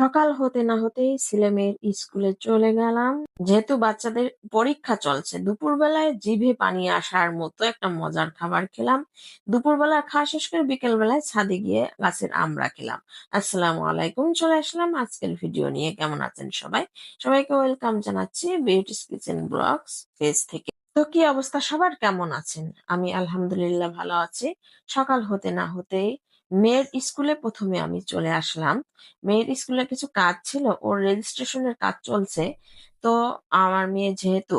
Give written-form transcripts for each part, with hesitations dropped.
সকাল হতে না হতেই ছেলেমেয়ের স্কুলে চলে গেলাম। যেহেতু বাচ্চাদের পরীক্ষা চলছে, দুপুরবেলায় জিভে পানি আসার মতো একটা মজার খাবার খেলাম। দুপুরবেলা খাওয়া শেষ করে বিকেল বেলায় ছাদে গিয়ে গাছের আমড়া খেলাম। আসসালামু আলাইকুম, চলে আসলাম আজকের ভিডিও নিয়ে। কেমন আছেন সবাই? সবাইকে ওয়েলকাম জানাচ্ছি বিউটিস কিচেন ব্লগস পেজ থেকে। তো কি অবস্থা সবার, কেমন আছেন? আমি আলহামদুলিল্লাহ ভালো আছি। সকাল হতে না হতেই মেয়ের স্কুলে প্রথমে আমি চলে আসলাম। মেয়ের স্কুলে কিছু কাজ ছিল, ওর রেজিস্ট্রেশনের কাজ চলছে। তো আমার মেয়ে যেহেতু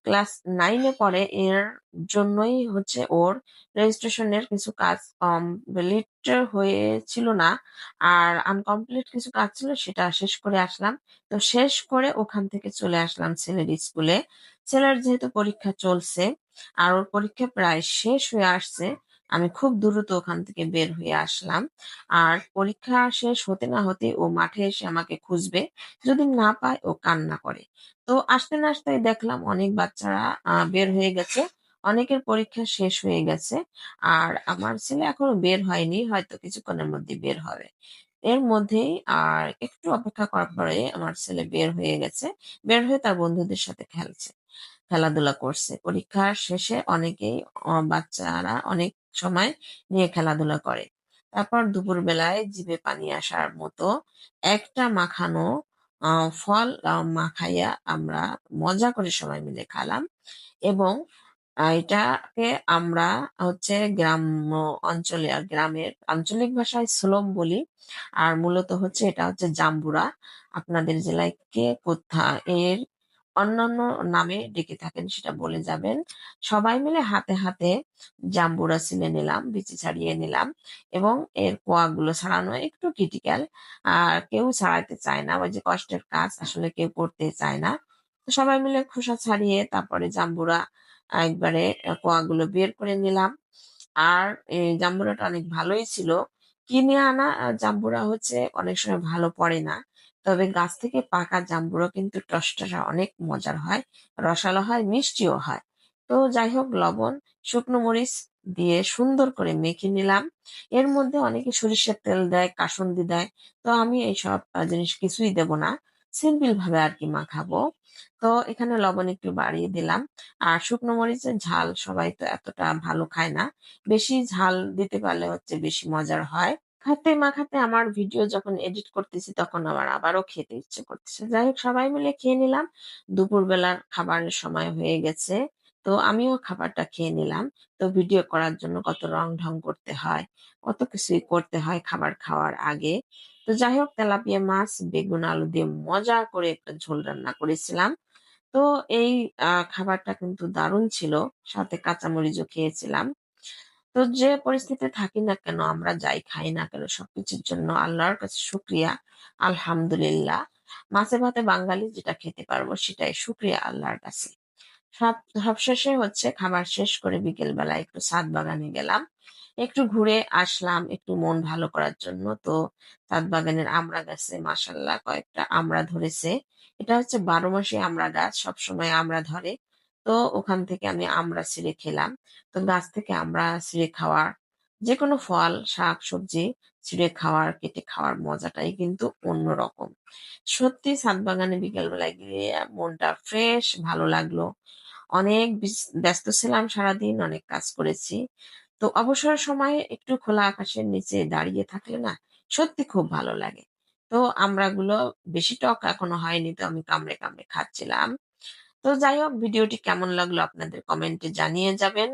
ক্লাস 9-এ পড়ে, এর জন্যই হচ্ছে ওর রেজিস্ট্রেশনের কিছু কাজ কমপ্লিট হয়েছিল না, আর আনকমপ্লিট কিছু কাজ ছিল, সেটা শেষ করে আসলাম। তো শেষ করে ওখান থেকে চলে আসলাম ছেলের স্কুলে। ছেলের যেহেতু পরীক্ষা চলছে আর ওর পরীক্ষা প্রায় শেষ হয়ে আসছে, আমি খুব দ্রুত ওখান থেকে বের হয়ে আসলাম। আর পরীক্ষা শেষ হতে না হতে ও মাঠে এসে আমাকে খুঁজবে, যদি না পায় ও কান্না করে। তো আসতে না আসতেই দেখলাম অনেক বাচ্চারা বের হয়ে গেছে, অনেকের পরীক্ষা শেষ হয়ে গেছে। আর আমার ছেলে এখনো বের হয়নি, হয়তো কিছুক্ষণের মধ্যে বের হবে। এর মধ্যেই আর একটু অপেক্ষা করার পরে আমার ছেলে বের হয়ে গেছে। বের হয়ে তার বন্ধুদের সাথে খেলছে, খেলাধুলা করছে। পরীক্ষার শেষে অনেকেই বাচ্চারা অনেক সময় নিয়ে খেলাধুলা করে। তারপর দুপুর বেলায় জিভে পানি আসার মতো একটা মাখানো ফল মাখাইয়া আমরা মজা করে সবাই মিলে খেলাম। এবং এটাকে আমরা হচ্ছে গ্রাম্য অঞ্চলে আর গ্রামের আঞ্চলিক ভাষায় সোলম বলি। আর মূলত হচ্ছে এটা হচ্ছে জাম্বুরা। আপনাদের জেলায় কে কোথা এর অন্যান্য নামে ডেকে থাকেন সেটা বলে যাবেন। সবাই মিলে হাতে হাতে জাম্বুরা ছিলে নিলাম, বিচি ছাড়িয়ে নিলাম। এবং এর কোয়াগুলো ছাড়ানো একটু ক্রিটিক্যাল, আর কেউ ছাড়াইতে চায় না, ওই যে কষ্টের কাজ আসলে কেউ করতে চায় না। তো সবাই মিলে খোসা ছাড়িয়ে তারপরে জাম্বুরা একবারে কোয়াগুলো বের করে নিলাম। আর এই জাম্বুরাটা অনেক ভালোই ছিল। কিনে আনা জাম্বুরা হচ্ছে অনেক সময় ভালো পড়ে না, তবে গাছ থেকে পাকা জাম্বুরা কিন্তু টসটসা অনেক মজার হয়, রসালো হয়, মিষ্টিও হয়। তো যাই হোক, লবণ, শুকনো মরিচ দিয়ে সুন্দর করে মেখে নিলাম। এর মধ্যে অনেকে সরিষার তেল দেয়, কাসুন্দি দেয়। তো আমি এইসব জিনিস কিছুই দেব না, সিম্পল ভাবে আর কি মাখাবো। তো এখানে লবণ একটু বাড়িয়ে দিলাম। আর শুকনো মরিচের ঝাল সবাই তো এতটা ভালো খায় না, বেশি ঝাল দিতে পারলে হচ্ছে বেশি মজার হয়। খাতে মাখাতে আমার ভিডিও যখন এডিট করতেছি তখন আমার আবারও খেতে ইচ্ছে করতেছে। যাই হোক, সবাই মিলে খেয়ে নিলাম। দুপুরবেলার খাবারের সময় হয়ে গেছে, তো আমিও খাবারটা খেয়ে নিলাম। তো ভিডিও করার জন্য কত রং ঢং করতে হয়, কত কিছুই করতে হয় খাবার খাওয়ার আগে। তো যাই হোক, তেলাপিয়া মাছ বেগুন আলু দিয়ে মজা করে একটা ঝোল রান্না করেছিলাম। তো এই খাবারটা কিন্তু দারুণ ছিল, সাথে কাঁচামরিচও খেয়েছিলাম। তো যে পরিস্থিতিতে থাকি না কেন, আমরা যাই খাই না কেন, সবকিছুর জন্য আল্লাহর কাছে শুকরিয়া, আলহামদুলিল্লাহ। মাছে ভাতে বাঙালি যেটা খেতে পারবো সেটাই শুকরিয়া আল্লাহর কাছে। সব সবশেষে হচ্ছে খাবার শেষ করে বিকেল বেলা একটু ছাদ বাগানে গেলাম, একটু ঘুরে আসলাম একটু মন ভালো করার জন্য। তো ছাদ বাগানের আমড়া গাছে মাশাল্লাহ কয়েকটা আমড়া ধরেছে। এটা হচ্ছে 12 মাসি আমড়া গাছ, সবসময় আমড়া ধরে। তো ওখান থেকে আমি আমড়া ছিঁড়ে খেলাম। তো গাছ থেকে আমড়া ছিঁড়ে খাওয়ার, যে কোনো ফল শাক সবজি ছিঁড়ে খাওয়ার, কেটে খাওয়ার মজাটাই কিন্তু অন্যরকম। সত্যি ছাদ বাগানে বিকেল বেলায় গিয়ে মনটা ফ্রেশ ভালো লাগলো। অনেক ব্যস্ত ছিলাম সারাদিন, অনেক কাজ করেছি। তো অবসর সময়ে একটু খোলা আকাশের নিচে দাঁড়িয়ে থাকলে না সত্যি খুব ভালো লাগে। তো আমড়াগুলো বেশি টক এখনো হয়নি, তো আমি কামড়ে কামড়ে খাচ্ছিলাম। তো যাই হোক, ভিডিওটি কেমন লাগলো আপনাদের কমেন্টে জানিয়ে যাবেন।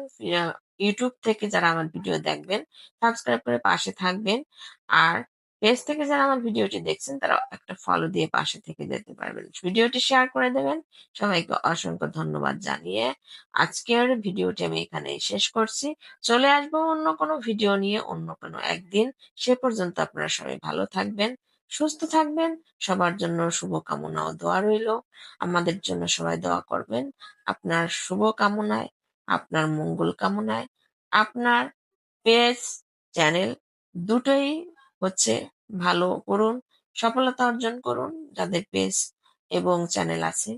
ইউটিউব থেকে যারা আমার ভিডিও দেখবেন সাবস্ক্রাইব করে পাশে থাকবেন। আর পেজ থেকে যারা আমার ভিডিওটি দেখছেন তারা একটা ফলো দিয়ে পাশে থেকে যেতে পারবেন, ভিডিওটি শেয়ার করে দেবেন। সবাইকে অসংখ্য ধন্যবাদ জানিয়ে আজকের ভিডিওটি আমি এখানেই শেষ করছি। চলে আসবো অন্য কোনো ভিডিও নিয়ে অন্য কোনো একদিন। সে পর্যন্ত আপনারা সবাই ভালো থাকবেন, সুস্থ থাকবেন। সবার জন্য শুভকামনা ও দোয়া রইল। আমাদের জন্য সবাই দোয়া করবেন। আপনার শুভ কামনায়, আপনার মঙ্গল কামনায়, আপনার পেজ, চ্যানেল দুটোই হচ্ছে ভালো করুন, সফলতা অর্জন করুন। যাদের পেজ এবং চ্যানেল আছে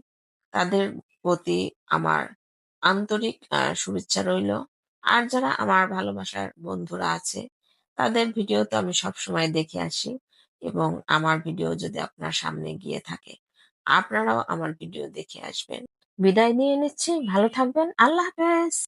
তাদের প্রতি আমার আন্তরিক শুভেচ্ছা রইল। আর যারা আমার ভালোবাসার বন্ধুরা আছে তাদের ভিডিও তো আমি সবসময় দেখে আসি। এবং আমার ভিডিও যদি আপনার সামনে গিয়ে থাকে, আপনারাও আমার ভিডিও দেখে আসবেন। বিদায় নিয়ে নিচ্ছি। ভালো থাকবেন। আল্লাহ হাফেজ।